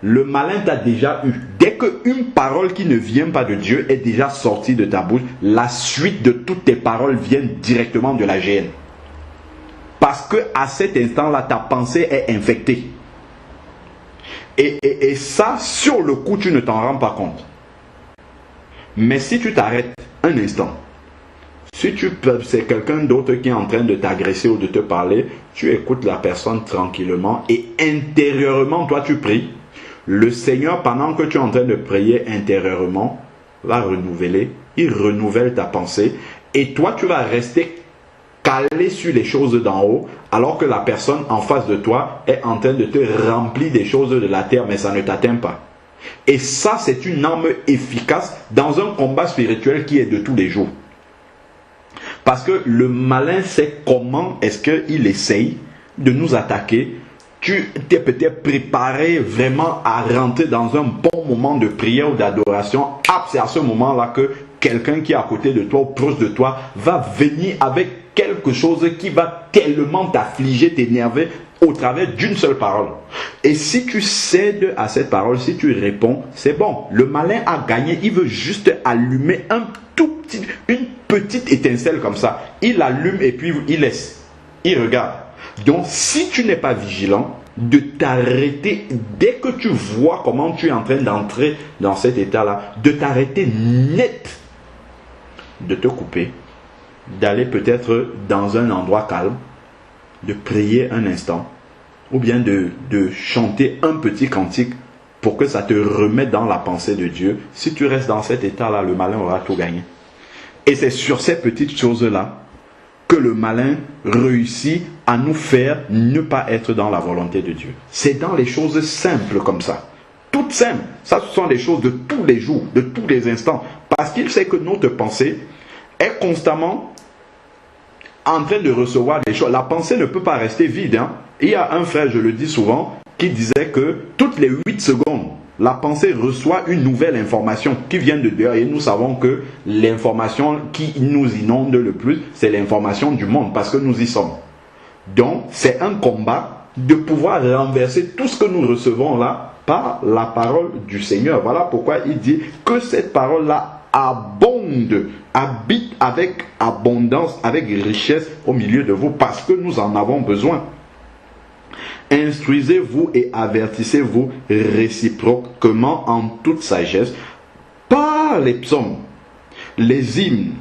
le malin t'a déjà eu. Dès qu'une parole qui ne vient pas de Dieu est déjà sortie de ta bouche, la suite de toutes tes paroles vient directement de la GN. Parce que à cet instant-là, ta pensée est infectée. Et ça, sur le coup, tu ne t'en rends pas compte. Mais si tu t'arrêtes un instant, si c'est quelqu'un d'autre qui est en train de t'agresser ou de te parler, tu écoutes la personne tranquillement et intérieurement, toi, tu pries. Le Seigneur, pendant que tu es en train de prier intérieurement, va renouveler. Il renouvelle ta pensée. Et toi, tu vas rester calé sur les choses d'en haut, alors que la personne en face de toi est en train de te remplir des choses de la terre, mais ça ne t'atteint pas. Et ça, c'est une arme efficace dans un combat spirituel qui est de tous les jours. Parce que le malin sait comment est-ce qu'il essaye de nous attaquer. Tu t'es peut-être préparé vraiment à rentrer dans un bon moment de prière ou d'adoration. C'est à ce moment-là que quelqu'un qui est à côté de toi ou proche de toi va venir avec quelque chose qui va tellement t'affliger, t'énerver au travers d'une seule parole. Et si tu cèdes à cette parole, si tu réponds, c'est bon. Le malin a gagné. Il veut juste allumer une petite étincelle comme ça. Il allume et puis il laisse. Il regarde. Donc, si tu n'es pas vigilant, de t'arrêter dès que tu vois comment tu es en train d'entrer dans cet état-là, de t'arrêter net, de te couper, d'aller peut-être dans un endroit calme, de prier un instant, ou bien de chanter un petit cantique pour que ça te remette dans la pensée de Dieu. Si tu restes dans cet état-là, le malin aura tout gagné. Et c'est sur ces petites choses-là que le malin réussit à nous faire ne pas être dans la volonté de Dieu. C'est dans les choses simples comme ça. Toutes simples. Ça, ce sont des choses de tous les jours, de tous les instants. Parce qu'il sait que notre pensée est constamment en train de recevoir des choses. La pensée ne peut pas rester vide. Il y a un frère, je le dis souvent, qui disait que toutes les 8 secondes, la pensée reçoit une nouvelle information qui vient de dehors. Et nous savons que l'information qui nous inonde le plus, c'est l'information du monde, parce que nous y sommes. Donc, c'est un combat de pouvoir renverser tout ce que nous recevons là par la parole du Seigneur. Voilà pourquoi il dit que cette parole-là abonde, habite avec abondance, avec richesse au milieu de vous, parce que nous en avons besoin. Instruisez-vous et avertissez-vous réciproquement en toute sagesse par les psaumes, les hymnes,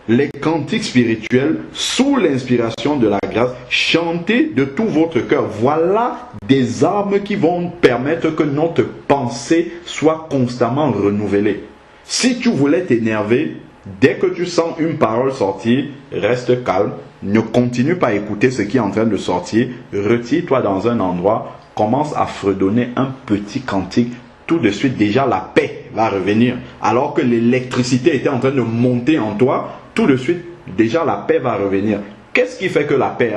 les cantiques spirituels sous l'inspiration de la grâce. Chantez de tout votre cœur. Voilà des armes qui vont permettre que notre pensée soit constamment renouvelée. Si tu voulais t'énerver, dès que tu sens une parole sortir, reste calme. Ne continue pas à écouter ce qui est en train de sortir. Retire-toi dans un endroit. Commence à fredonner un petit cantique. Tout de suite, déjà, la paix va revenir. Alors que l'électricité était en train de monter en toi, tout de suite, déjà, la paix va revenir. Qu'est-ce qui fait que la paix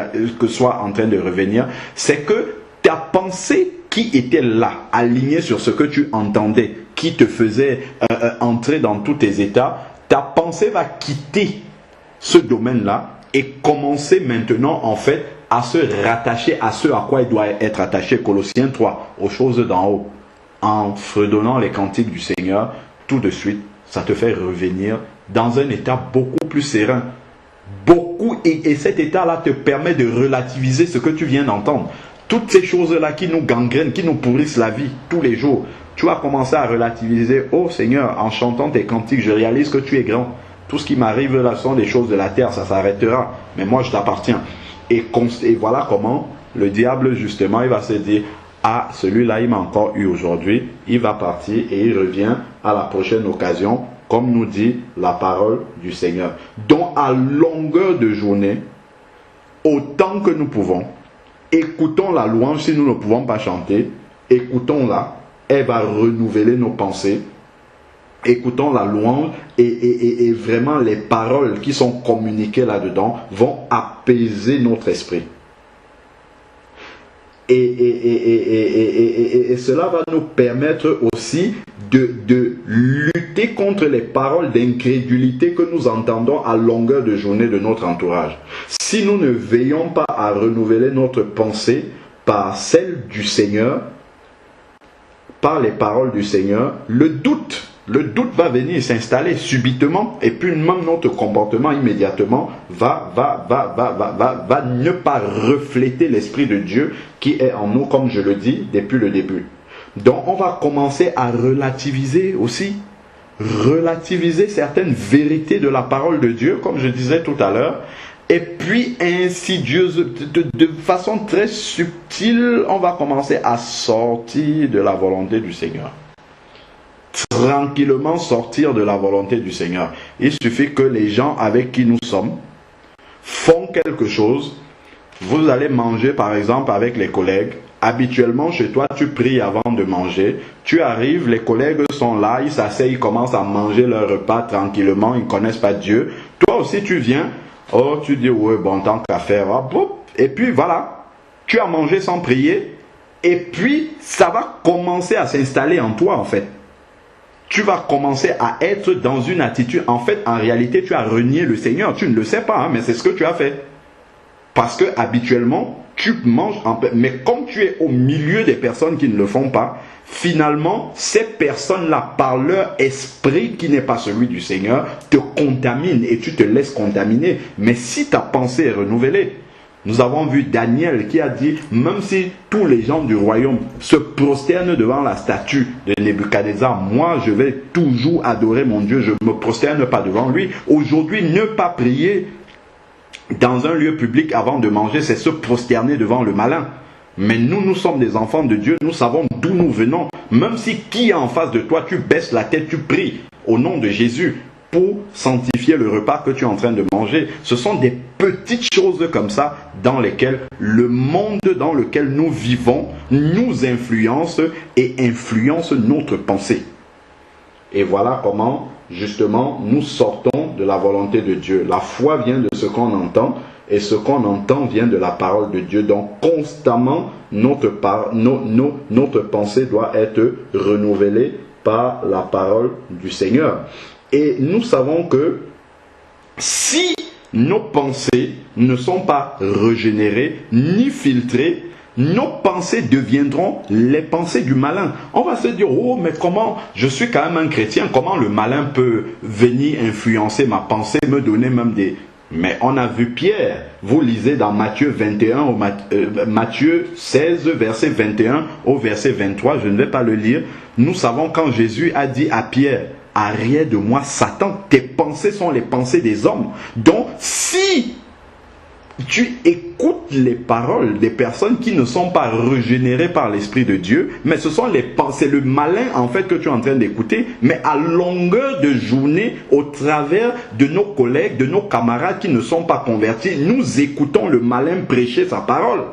soit en train de revenir? C'est que ta pensée qui était là, alignée sur ce que tu entendais, qui te faisait entrer dans tous tes états, ta pensée va quitter ce domaine-là et commencer maintenant en fait à se rattacher à ce à quoi il doit être attaché. Colossiens 3, aux choses d'en haut. En fredonnant les cantiques du Seigneur, tout de suite, ça te fait revenir dans un état beaucoup plus serein, beaucoup, et cet état-là te permet de relativiser ce que tu viens d'entendre. Toutes ces choses-là qui nous gangrènent, qui nous pourrissent la vie tous les jours, tu vas commencer à relativiser. Oh Seigneur, en chantant tes cantiques, je réalise que tu es grand. Tout ce qui m'arrive là sont des choses de la terre, ça s'arrêtera. Mais moi, je t'appartiens. Et voilà comment le diable, justement, il va se dire, ah, celui-là, il m'a encore eu aujourd'hui. Il va partir et il revient à la prochaine occasion, comme nous dit la parole du Seigneur. Donc, à longueur de journée, autant que nous pouvons, écoutons la louange si nous ne pouvons pas chanter. Écoutons-la. Elle va renouveler nos pensées. Écoutons la louange et vraiment les paroles qui sont communiquées là-dedans vont apaiser notre esprit. Et cela va nous permettre aussi de lutter contre les paroles d'incrédulité que nous entendons à longueur de journée de notre entourage. Si nous ne veillons pas à renouveler notre pensée par celle du Seigneur, par les paroles du Seigneur, le doute va venir s'installer subitement, et puis même notre comportement immédiatement va ne pas refléter l'Esprit de Dieu qui est en nous, comme je le dis depuis le début. Donc on va commencer à relativiser aussi, relativiser certaines vérités de la parole de Dieu, comme je disais tout à l'heure. Et puis insidieuse, de façon très subtile, on va commencer à sortir de la volonté du Seigneur. Tranquillement sortir de la volonté du Seigneur. Il suffit que les gens avec qui nous sommes font quelque chose. Vous allez manger par exemple avec les collègues. Habituellement chez toi tu pries avant de manger. Tu arrives, les collègues sont là, ils s'asseyent, ils commencent à manger leur repas tranquillement, ils ne connaissent pas Dieu. Toi aussi tu viens. Oh, tu dis, ouais, bon, tant qu'à faire, et puis voilà, tu as mangé sans prier, et puis ça va commencer à s'installer en toi, en fait. Tu vas commencer à être dans une attitude, en fait, en réalité, tu as renié le Seigneur, tu ne le sais pas, hein, mais c'est ce que tu as fait. Parce que, habituellement, tu manges, mais comme tu es au milieu des personnes qui ne le font pas, finalement, ces personnes-là, par leur esprit qui n'est pas celui du Seigneur, te contaminent et tu te laisses contaminer. Mais si ta pensée est renouvelée, nous avons vu Daniel qui a dit, même si tous les gens du royaume se prosternent devant la statue de Nebuchadnezzar, moi je vais toujours adorer mon Dieu, je ne me prosterne pas devant lui. Aujourd'hui, ne pas prier dans un lieu public avant de manger, c'est se prosterner devant le malin. Mais nous sommes des enfants de Dieu, nous savons d'où nous venons. Même si qui est en face de toi, tu baisses la tête, tu pries au nom de Jésus pour sanctifier le repas que tu es en train de manger. Ce sont des petites choses comme ça dans lesquelles le monde dans lequel nous vivons nous influence et influence notre pensée. Et voilà comment, justement, nous sortons de la volonté de Dieu. La foi vient de ce qu'on entend. Et ce qu'on entend vient de la parole de Dieu. Donc constamment, notre pensée doit être renouvelée par la parole du Seigneur. Et nous savons que si nos pensées ne sont pas régénérées ni filtrées, nos pensées deviendront les pensées du malin. On va se dire, oh mais comment, je suis quand même un chrétien, comment le malin peut venir influencer ma pensée, me donner même des... Mais on a vu Pierre, vous lisez dans Matthieu 21, Matthieu 16, verset 21 au verset 23, je ne vais pas le lire. Nous savons quand Jésus a dit à Pierre, arrière de moi Satan, tes pensées sont les pensées des hommes. Donc si tu écoutes les paroles des personnes qui ne sont pas régénérées par l'Esprit de Dieu, mais ce sont c'est le malin en fait que tu es en train d'écouter, mais à longueur de journée, au travers de nos collègues, de nos camarades qui ne sont pas convertis, nous écoutons le malin prêcher sa parole.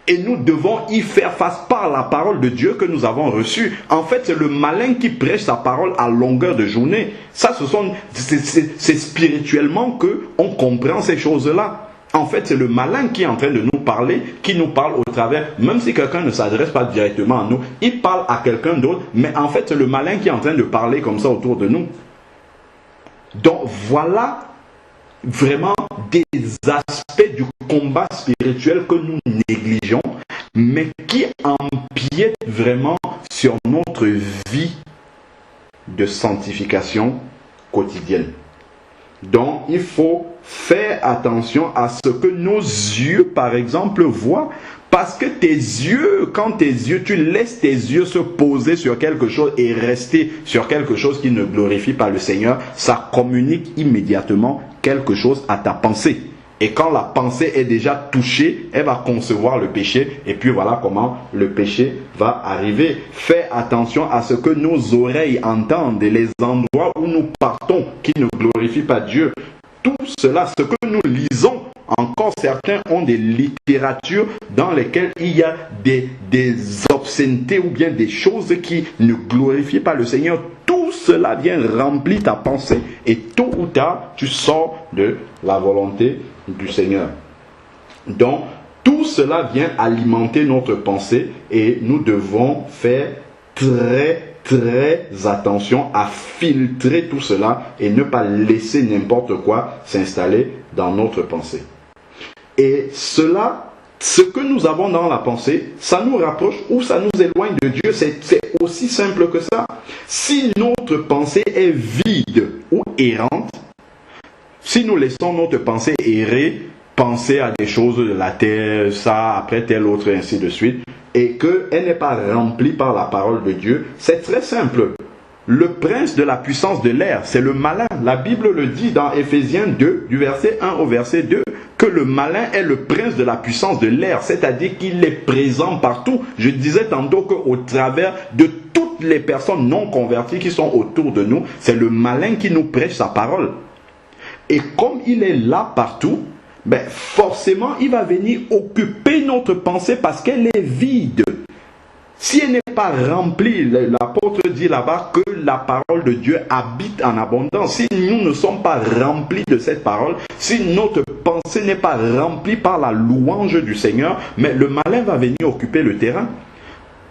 Et nous devons y faire face par la parole de Dieu que nous avons reçue. En fait, c'est le malin qui prêche sa parole à longueur de journée. Ça, c'est spirituellement qu'on comprend ces choses-là. En fait, c'est le malin qui est en train de nous parler, qui nous parle au travers, même si quelqu'un ne s'adresse pas directement à nous, il parle à quelqu'un d'autre, mais en fait, c'est le malin qui est en train de parler comme ça autour de nous. Donc, voilà vraiment des aspects du combat spirituel que nous négligeons, mais qui empiètent vraiment sur notre vie de sanctification quotidienne. Donc, il faut faire attention à ce que nos yeux, par exemple, voient. Parce que tes yeux, tu laisses tes yeux se poser sur quelque chose et rester sur quelque chose qui ne glorifie pas le Seigneur, ça communique immédiatement quelque chose à ta pensée. Et quand la pensée est déjà touchée, elle va concevoir le péché. Et puis voilà comment le péché va arriver. Fais attention à ce que nos oreilles entendent et les endroits où nous partons qui ne glorifient pas Dieu. Tout cela, ce que nous lisons, encore certains ont des littératures dans lesquelles il y a des obscénités ou bien des choses qui ne glorifient pas le Seigneur. Tout cela vient remplir ta pensée et tôt ou tard, tu sors de la volonté du Seigneur. Donc, tout cela vient alimenter notre pensée et nous devons faire très attention à filtrer tout cela et ne pas laisser n'importe quoi s'installer dans notre pensée. Et cela, ce que nous avons dans la pensée, ça nous rapproche ou ça nous éloigne de Dieu. C'est aussi simple que ça. Si notre pensée est vide ou errante, si nous laissons notre pensée errer, penser à des choses de la terre, ça, après tel autre, ainsi de suite, et qu'elle n'est pas remplie par la parole de Dieu, c'est très simple. Le prince de la puissance de l'air, c'est le malin. La Bible le dit dans Éphésiens 2, du verset 1 au verset 2, que le malin est le prince de la puissance de l'air, c'est-à-dire qu'il est présent partout. Je disais tantôt qu'au travers de toutes les personnes non converties qui sont autour de nous, c'est le malin qui nous prêche sa parole. Et comme il est là partout, forcément, il va venir occuper notre pensée parce qu'elle est vide. Si elle n'est pas remplie, l'apôtre dit là-bas que la parole de Dieu habite en abondance. Si nous ne sommes pas remplis de cette parole, si notre pensée n'est pas remplie par la louange du Seigneur, mais le malin va venir occuper le terrain.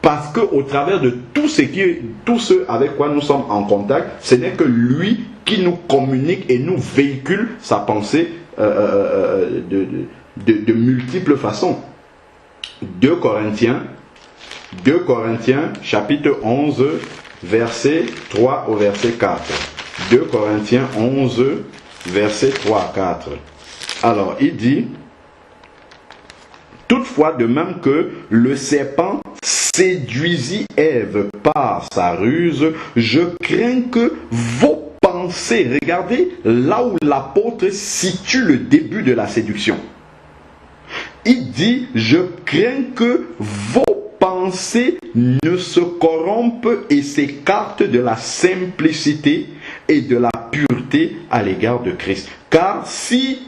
Parce qu'au travers de tout ce avec quoi nous sommes en contact, ce n'est que lui qui nous communique et nous véhicule sa pensée de multiples façons. 2 Corinthiens chapitre 11 verset 3 au verset 4. 2 Corinthiens 11 verset 3 à 4. Alors il dit: toutefois, de même que le serpent séduisit Ève par sa ruse, je crains que vos pensées, regardez là où l'apôtre situe le début de la séduction. Il dit: je crains que vos pensées ne se corrompent et s'écartent de la simplicité et de la pureté à l'égard de Christ. Car si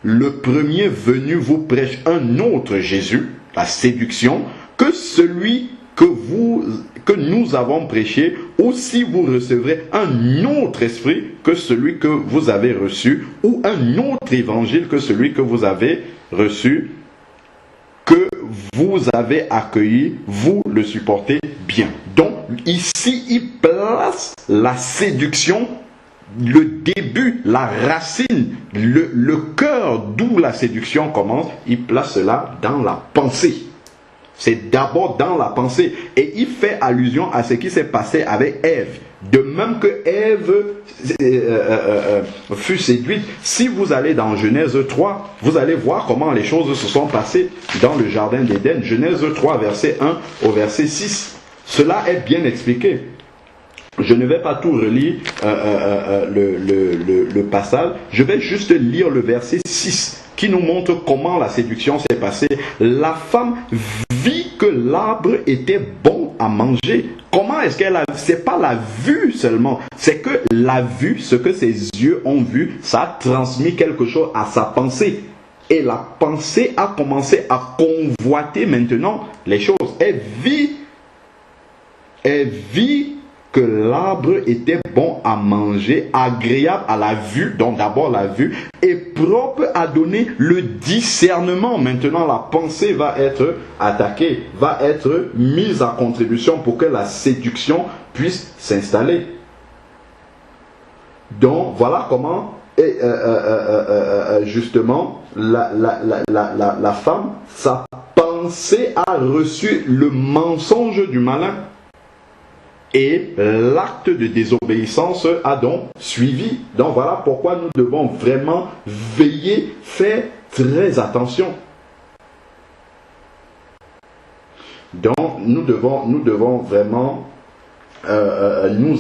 le premier venu vous prêche un autre Jésus, la séduction, que celui que nous avons prêché, ou si vous recevrez un autre esprit que celui que vous avez reçu, ou un autre évangile que celui que vous avez reçu, que vous avez accueilli, vous le supportez bien. Donc ici, il place la séduction, le début, la racine, le cœur d'où la séduction commence, il place cela dans la pensée. C'est d'abord dans la pensée. Et il fait allusion à ce qui s'est passé avec Ève. De même que Ève fut séduite, si vous allez dans Genèse 3, vous allez voir comment les choses se sont passées dans le jardin d'Éden. Genèse 3, verset 1 au verset 6. Cela est bien expliqué. Je ne vais pas tout relire le passage. Je vais juste lire le verset 6 qui nous montre comment la séduction s'est passée. La femme vit que l'arbre était bon à manger. Comment est-ce qu'elle a... C'est pas la vue seulement. C'est que la vue, ce que ses yeux ont vu, ça a transmis quelque chose à sa pensée. Et la pensée a commencé à convoiter maintenant les choses. Elle vit que l'arbre était bon à manger, agréable à la vue, donc d'abord la vue, et propre à donner le discernement. Maintenant, la pensée va être attaquée, va être mise à contribution pour que la séduction puisse s'installer. Donc, voilà comment, justement, la femme, sa pensée a reçu le mensonge du malin. et l'acte de désobéissance a donc suivi. Donc voilà pourquoi nous devons vraiment veiller, faire très attention. Donc nous devons vraiment nous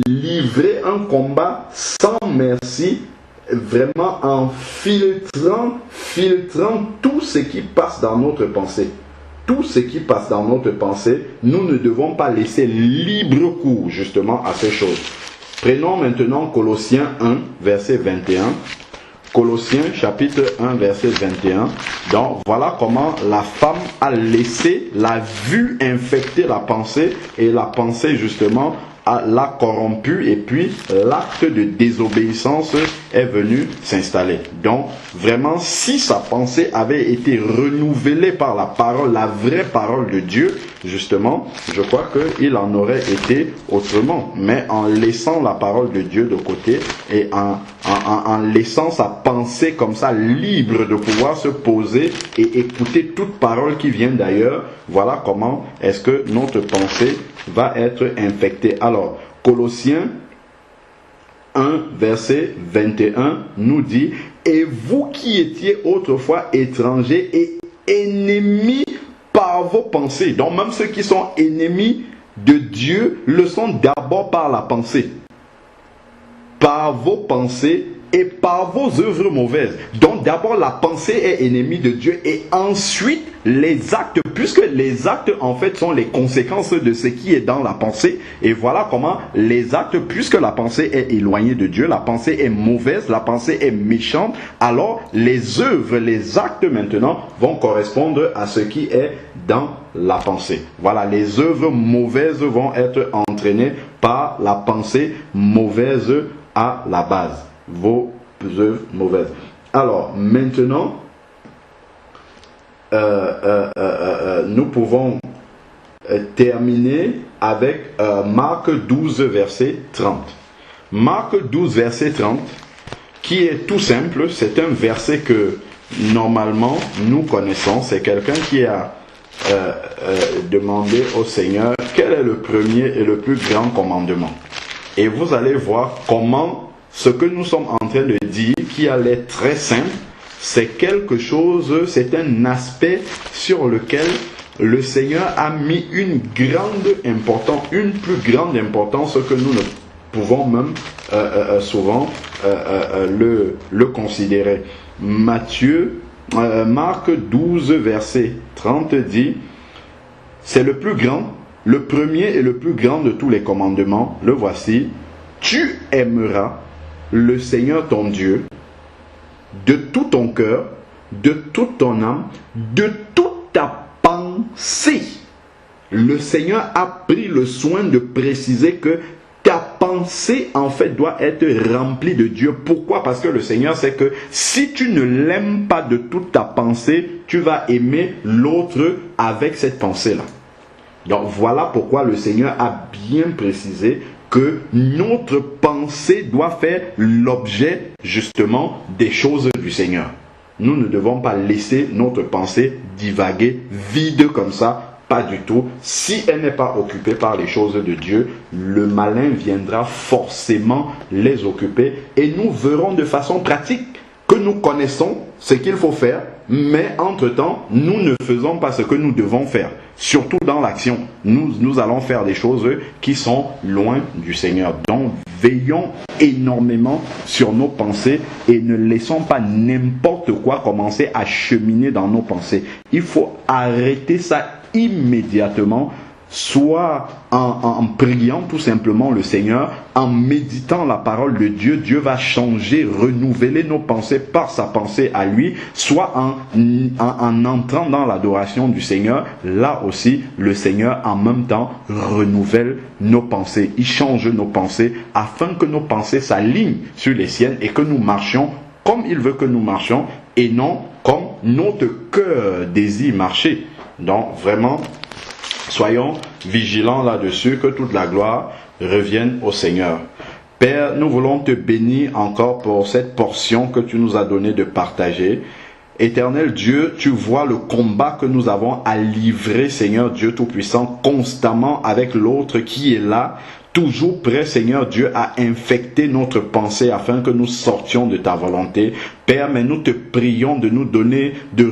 livrer un combat sans merci, vraiment en filtrant tout ce qui passe dans notre pensée. Tout ce qui passe dans notre pensée, nous ne devons pas laisser libre cours justement à ces choses. Prenons maintenant Colossiens 1, verset 21. Colossiens chapitre 1, verset 21. Donc voilà comment la femme a laissé la vue infecter la pensée, et la pensée justement l'a corrompu, et puis l'acte de désobéissance est venu s'installer. Donc vraiment, si sa pensée avait été renouvelée par la parole, la vraie parole de Dieu, justement, je crois qu'il en aurait été autrement. Mais en laissant la parole de Dieu de côté et en laissant sa pensée comme ça libre de pouvoir se poser et écouter toute parole qui vient d'ailleurs, voilà comment est-ce que notre pensée va être infectée. Alors, Colossiens 1, verset 21 nous dit: et vous qui étiez autrefois étrangers et ennemis par vos pensées. Donc même ceux qui sont ennemis de Dieu le sont d'abord par la pensée. Par vos pensées et par vos œuvres mauvaises. Donc d'abord la pensée est ennemie de Dieu, et ensuite les actes, puisque les actes en fait sont les conséquences de ce qui est dans la pensée. Et voilà comment les actes, puisque la pensée est éloignée de Dieu, la pensée est mauvaise, la pensée est méchante, alors les œuvres, les actes maintenant vont correspondre à ce qui est dans la pensée. Voilà, les œuvres mauvaises vont être entraînées par la pensée mauvaise à la base. Vos œuvres mauvaises. Alors maintenant, nous pouvons terminer avec Marc 12 verset 30. Marc 12 verset 30, qui est tout simple. C'est un verset que normalement nous connaissons. C'est quelqu'un qui a demandé au Seigneur quel est le premier et le plus grand commandement. Et vous allez voir comment ce que nous sommes en train de dire, qui a l'air très simple, c'est quelque chose, c'est un aspect sur lequel le Seigneur a mis une grande importance, une plus grande importance que nous ne pouvons même souvent le considérer. Marc 12, verset 30 dit: c'est le plus grand, le premier et le plus grand de tous les commandements. Le voici: tu aimeras le Seigneur ton Dieu de tout ton cœur, de toute ton âme, de toute ta pensée. Le Seigneur a pris le soin de préciser que ta pensée en fait doit être remplie de Dieu. Pourquoi? Parce que le Seigneur sait que si tu ne l'aimes pas de toute ta pensée, tu vas aimer l'autre avec cette pensée-là. Donc voilà pourquoi le Seigneur a bien précisé que notre pensée doit faire l'objet justement des choses du Seigneur. Nous ne devons pas laisser notre pensée divaguer vide comme ça, pas du tout. Si elle n'est pas occupée par les choses de Dieu, le malin viendra forcément les occuper, et nous verrons de façon pratique que nous connaissons ce qu'il faut faire, mais entre-temps, nous ne faisons pas ce que nous devons faire. Surtout dans l'action, nous allons faire des choses qui sont loin du Seigneur. Donc, veillons énormément sur nos pensées et ne laissons pas n'importe quoi commencer à cheminer dans nos pensées. Il faut arrêter ça immédiatement, soit en priant tout simplement le Seigneur, en méditant la parole de Dieu. Dieu va changer, renouveler nos pensées par sa pensée à lui, soit en entrant dans l'adoration du Seigneur. Là aussi, le Seigneur en même temps renouvelle nos pensées. Il change nos pensées afin que nos pensées s'alignent sur les siennes et que nous marchions comme il veut que nous marchions et non comme notre cœur désire marcher. Donc vraiment, soyons vigilants là-dessus, que toute la gloire revienne au Seigneur. Père, nous voulons te bénir encore pour cette portion que tu nous as donné de partager. Éternel Dieu, tu vois le combat que nous avons à livrer, Seigneur Dieu Tout-Puissant, constamment avec l'autre qui est là, toujours prêt, Seigneur Dieu, à infecter notre pensée afin que nous sortions de ta volonté. Père, mais nous te prions de nous donner de